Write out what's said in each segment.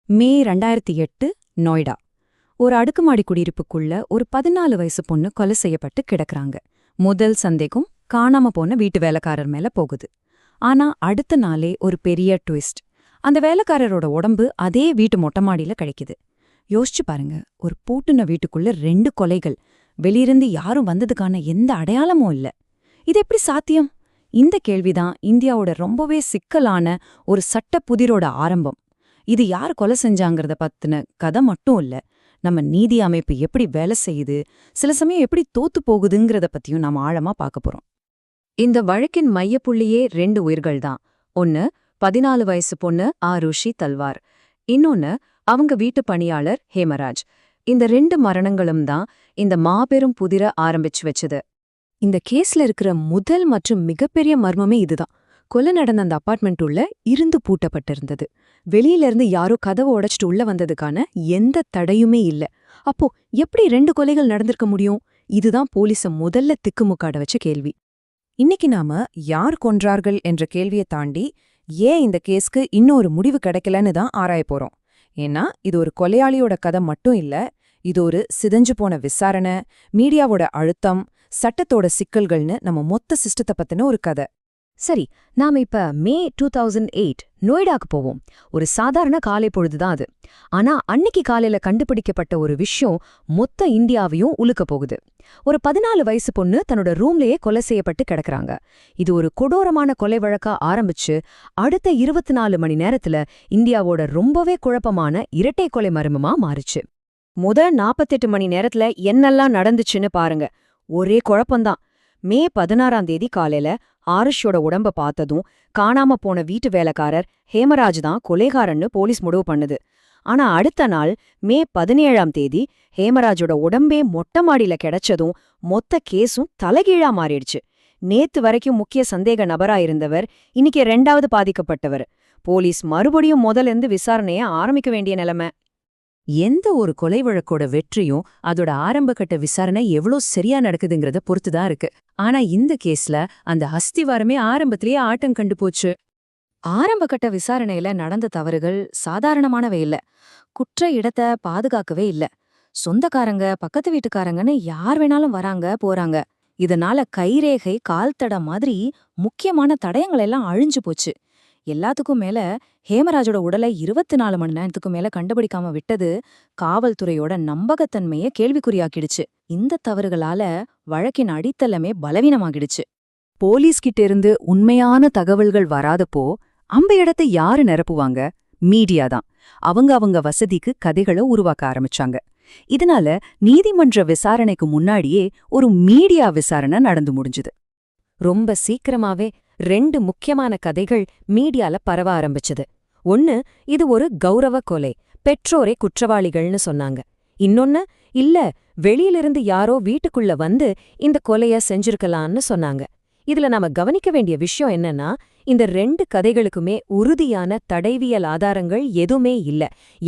மே 2008 நொய்டா. ஒரு அடுக்குமாடி குடியிருப்புக்குள்ள ஒரு 14 வயசு பொண்ணு கொலை செய்யப்பட்டு கிடக்குறாங்க. முதல் சந்தேகம் காணாம போன வீட்டு வேலைக்காரர் மேல போகுது. ஆனா அடுத்த நாளே ஒரு பெரிய ட்விஸ்ட். அந்த வேலைக்காரரோட உடம்பு அதே வீட்டு மொட்டைமாடியில கிடைக்குது. யோசிச்சு பாருங்க, ஒரு பூட்டுன வீட்டுக்குள்ள 2 கொலைகள். வெளியிருந்து யாரும் வந்ததுக்கான எந்த அடையாளமும் இல்ல. இது எப்படி சாத்தியம்? இந்த கேள்விதான் இந்தியாவோட ரொம்பவே சிக்கலான ஒரு சட்ட புதிரோட ஆரம்பம். இது யார் கொலை செஞ்சாங்கிறத பத்தின கதை மட்டும் இல்ல, நம்ம நீதி அமைப்பு எப்படி வேலை செய்யுது, சில சமயம் எப்படி தோத்து போகுதுங்கிறத பத்தியும் நாம ஆழமா பார்க்க போறோம். இந்த வழக்கின் மையப்புள்ளியே 2 உயிர்கள் தான். ஒன்னு 14 வயசு பொண்ணு ஆருஷி தல்வார், இன்னொன்னு அவங்க வீட்டு பணியாளர் ஹேமராஜ். இந்த 2 மரணங்களும் தான் இந்த மாபெரும் புதிர ஆரம்பிச்சு வச்சது. இந்த கேஸ்ல இருக்கிற முதல் மற்றும் மிகப்பெரிய மர்மமே இதுதான். கொலை நடந்த அந்த அபார்ட்மெண்ட் உள்ள இருந்து பூட்டப்பட்டிருந்தது. வெளியில இருந்து யாரோ கதவை உடைச்சிட்டு உள்ள வந்ததுக்கான எந்த தடையுமே இல்ல. அப்போ எப்படி 2 கொலைகள் நடந்திருக்க முடியும்? இதுதான் போலீஸ முதல்ல திக்குமுக்காட வச்ச கேள்வி. இன்னைக்கு நாம யார் கொன்றார்கள் என்ற கேள்வியை தாண்டி ஏன் இந்த கேஸ்க்கு இன்னொரு முடிவு கிடைக்கலன்னு தான் ஆராய போறோம். ஏன்னா இது ஒரு கொலையாளியோட கதை மட்டும் இல்ல, இது ஒரு சிதைஞ்சு போன விசாரணை, மீடியாவோட அழுத்தம், சட்டத்தோட சிக்கல்கள்னு நம்ம மொத்த சிஸ்டத்தை பத்தின ஒரு கதை. சரி, நாம இப்ப மே 2008 நொய்டாக்கு போவோம். ஒரு சாதாரண காலை பொழுதுதான் அது. ஆனா அன்னைக்கு காலையில கண்டுபிடிக்கப்பட்ட ஒரு விஷயம் மொத்த இந்தியாவையும் உலுக்க போகுது. ஒரு 14 வயசு பொண்ணு தன்னோட ரூம்லயே கொலை செய்யப்பட்டு கிடக்குறாங்க. இது ஒரு கொடூரமான கொலை வழக்கா ஆரம்பிச்சு அடுத்த 24 மணி நேரத்துல இந்தியாவோட ரொம்பவே குழப்பமான இரட்டை கொலை மர்மமா மாறுச்சு. முதல் 48 மணி நேரத்துல என்னெல்லாம் நடந்துச்சுன்னு பாருங்க. ஒரே குழப்பம்தான். மே 16ஆம் தேதி காலையில ஆருஷியோட உடம்ப பார்த்ததும் காணாம போன வீட்டு வேலைக்காரர் ஹேமராஜ் தான் கொலைகாரன்னு போலீஸ் முடிவு பண்ணுது. ஆனா அடுத்த நாள் மே 17ஆம் தேதி ஹேமராஜோட உடம்பே மொட்டை மாடியில கிடைச்சதும் மொத்த கேஸும் தலைகீழா மாறிடுச்சு. நேத்து வரைக்கும் முக்கிய சந்தேக நபரா இருந்தவர் இன்னைக்கு 2வது பாதிக்கப்பட்டவர். போலீஸ் மறுபடியும் முதலிருந்து விசாரணைய ஆரம்பிக்க வேண்டிய நிலைமை. எந்த ஒரு கொலை வழக்கோட வெற்றியும் அதோட ஆரம்பகட்ட விசாரணை எவ்வளோ சரியா நடக்குதுங்கிறத பொறுத்துதான் இருக்கு. ஆனா இந்த கேஸ்ல அந்த அஸ்திவாரமே ஆரம்பத்திலேயே ஆட்டம் கண்டு போச்சு. ஆரம்பகட்ட விசாரணையில நடந்த தவறுகள் சாதாரணமானவே இல்ல. குற்ற இடத்தை பாதுகாக்கவே இல்ல. சொந்தக்காரங்க, பக்கத்து வீட்டுக்காரங்கன்னு யார் வேணாலும் வராங்க போறாங்க. இதனால கைரேகை, கால்தடம் மாதிரி முக்கியமான தடயங்கள் எல்லாம் அழிஞ்சு போச்சு. எல்லாத்துக்கும் மேல ஹேமராஜோட உடலை 24 மணி நேரத்துக்கு மேல கண்டுபிடிக்காம விட்டது காவல்துறையோட நம்பகத்தன்மையை கேள்விக்குறியாக்கிடுச்சு. இந்த தவறுகளால வழக்கின் அடித்தளமே பலவீனமாகிடுச்சு. போலீஸ் கிட்ட இருந்து உண்மையான தகவல்கள் வராதப்போ அந்த இடத்தை யாரு நிரப்புவாங்க? மீடியா தான். அவங்க வசதிக்கு கதைகளை உருவாக்க ஆரம்பிச்சாங்க. இதனால நீதிமன்ற விசாரணைக்கு முன்னாடியே ஒரு மீடியா விசாரணை நடந்து முடிஞ்சுது. ரொம்ப சீக்கிரமாவே 2 முக்கியமான கதைகள் மீடியால பரவ ஆரம்பிச்சது. ஒன்னு, இது ஒரு கௌரவ கொலை, பெற்றோரே குற்றவாளிகள்னு சொன்னாங்க. இன்னொன்னு, இல்ல, வெளியிலிருந்து யாரோ வீட்டுக்குள்ள வந்து இந்த கொலைய செஞ்சிருக்கலாம்னு சொன்னாங்க. இதுல நாம கவனிக்க வேண்டிய விஷயம் என்னன்னா, இந்த 2 கதைகளுக்குமே உறுதியான தடயவியல் ஆதாரங்கள் எதுவுமே இல்ல.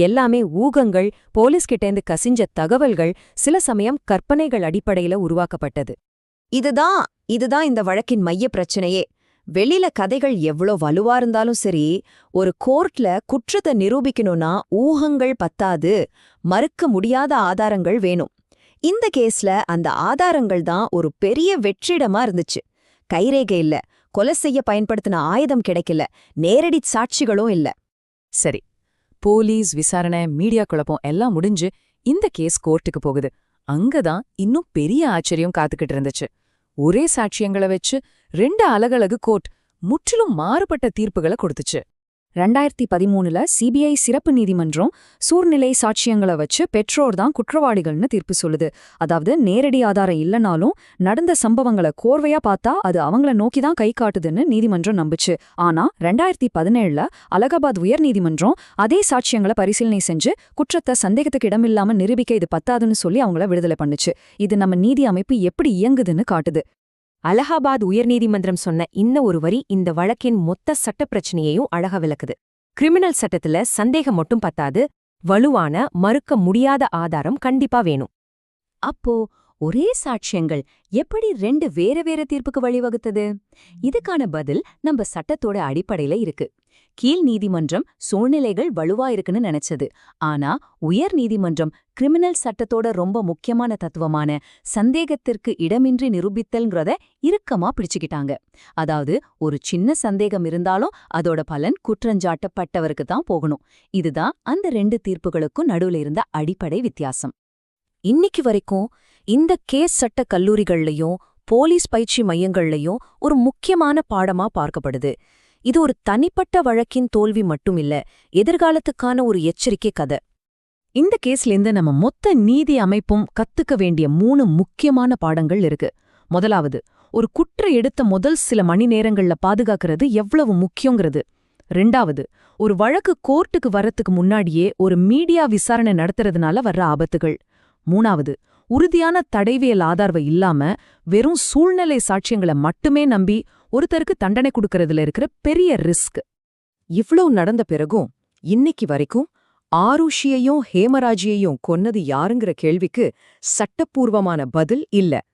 எல்லாமே ஊகங்கள், போலீஸ்கிட்டேந்து கசிஞ்ச தகவல்கள், சில சமயம் கற்பனைகள் அடிப்படையில உருவாக்கப்பட்டது. இதுதான் இந்த வழக்கின் மைய பிரச்சனையே. வெளியில கதைகள் எவ்வளோ வலுவா இருந்தாலும் சரி, ஒரு கோர்ட்ல குற்றத்தை நிரூபிக்கணும்னா ஊகங்கள் பத்தாது, மறுக்க முடியாத ஆதாரங்கள் வேணும். இந்த கேஸ்ல அந்த ஆதாரங்கள் தான் ஒரு பெரிய வெற்றிடமா இருந்துச்சு. கைரேகை இல்ல, கொலை செய்ய பயன்படுத்தின ஆயுதம் கிடைக்கல, நேரடி சாட்சிகளும் இல்ல. சரி, போலீஸ் விசாரணை, மீடியா குழப்பம் எல்லாம் முடிஞ்சு இந்த கேஸ் கோர்ட்டுக்கு போகுது. அங்கதான் இன்னும் பெரிய ஆச்சரியம் காத்துக்கிட்டு இருந்துச்சு. ஒரே சாட்சியங்களை வச்சு 2 அலகலகு கோர்ட் முற்றிலும் மாறுபட்ட தீர்ப்புகளை கொடுத்துச்சு. 2013ல சிபிஐ சிறப்பு நீதிமன்றம் சூழ்நிலை சாட்சியங்களை வச்சு பெற்றோர் தான் குற்றவாளிகள்னு தீர்ப்பு சொல்லுது. அதாவது நேரடி ஆதாரம் இல்லைனாலும் நடந்த சம்பவங்களை கோர்வையா பார்த்தா அது அவங்கள நோக்கிதான் கை காட்டுதுன்னு நீதிமன்றம் நம்புச்சு. ஆனா 2017ல அலகாபாத் உயர்நீதிமன்றம் அதே சாட்சியங்களை பரிசீலனை செஞ்சு குற்றத்தை சந்தேகத்துக்கு இடமில்லாம நிரூபிக்க இது பத்தாதுன்னு சொல்லி அவங்கள விடுதலை பண்ணுச்சு. இது நம்ம நீதி அமைப்பு எப்படி இயங்குதுன்னு காட்டுது. அலகாபாத் உயர்நீதிமன்றம் சொன்ன இன்ன ஒரு வரி இந்த வழக்கின் மொத்த சட்ட பிரச்சனையையும் அழகா விளக்குது. கிரிமினல் சட்டத்துல சந்தேகம் மட்டும் பத்தாது, வலுவான, மறுக்க முடியாத ஆதாரம் கண்டிப்பா வேணும். அப்போ ஒரே சாட்சியங்கள் எப்படி 2 வேற வேற தீர்ப்புக்கு வழிவகுத்தது? இதுக்கான பதில் நம்ம சட்டத்தோட அடிப்படையில இருக்கு. கீழ் நீதிமன்றம் சூழ்நிலைகள் வலுவா இருக்குன்னு நினைச்சது. ஆனா உயர் நீதிமன்றம் கிரிமினல் சட்டத்தோட ரொம்ப முக்கியமான தத்துவமான சந்தேகத்திற்கு இடமின்றி நிரூபித்தல்ங்கிறத இறுக்கமா பிடிச்சுக்கிட்டாங்க. அதாவது ஒரு சின்ன சந்தேகம் இருந்தாலும் அதோட பலன் குற்றஞ்சாட்டப்பட்டவருக்கு தான் போகணும். இதுதான் அந்த 2 தீர்ப்புகளுக்கும் நடுவுல இருந்த அடிப்படை வித்தியாசம். இன்னைக்கு வரைக்கும் இந்த கேஸ் சட்ட கல்லூரிகள்லயும் போலீஸ் பயிற்சி மையங்கள்லயும் ஒரு முக்கியமான பாடமா பார்க்கப்படுது. இது ஒரு தனிப்பட்ட வழக்கின் தோல்வி மட்டுமில்ல, எதிர்காலத்துக்கான ஒரு எச்சரிக்கை கதை. இந்த கேஸ்லேருந்து நம்ம மொத்த நீதி அமைப்பும் கத்துக்க வேண்டிய 3 முக்கியமான பாடங்கள் இருக்கு. முதலாவது, ஒரு குற்றம் எடுத்த முதல் சில மணி நேரங்கள்ல பாதுகாக்கிறது எவ்வளவு முக்கியங்கிறது. 2வது, ஒரு வழக்கு கோர்ட்டுக்கு வரத்துக்கு முன்னாடியே ஒரு மீடியா விசாரணை நடத்துறதுனால வர்ற ஆபத்துகள். 3வது, உறுதியான தடைவியல் ஆதார்வம் இல்லாம வெறும் சூழ்நிலை சாட்சியங்களை மட்டுமே நம்பி ஒருத்தருக்கு தண்டனை கொடுக்கறதுல இருக்கிற பெரிய ரிஸ்க். இவ்ளோ நடந்த பிறகும் இன்னைக்கு வரைக்கும் ஆருஷியையும் ஹேமராஜியையும் கொன்னது யாருங்கிற கேள்விக்கு சட்டப்பூர்வமான பதில் இல்ல.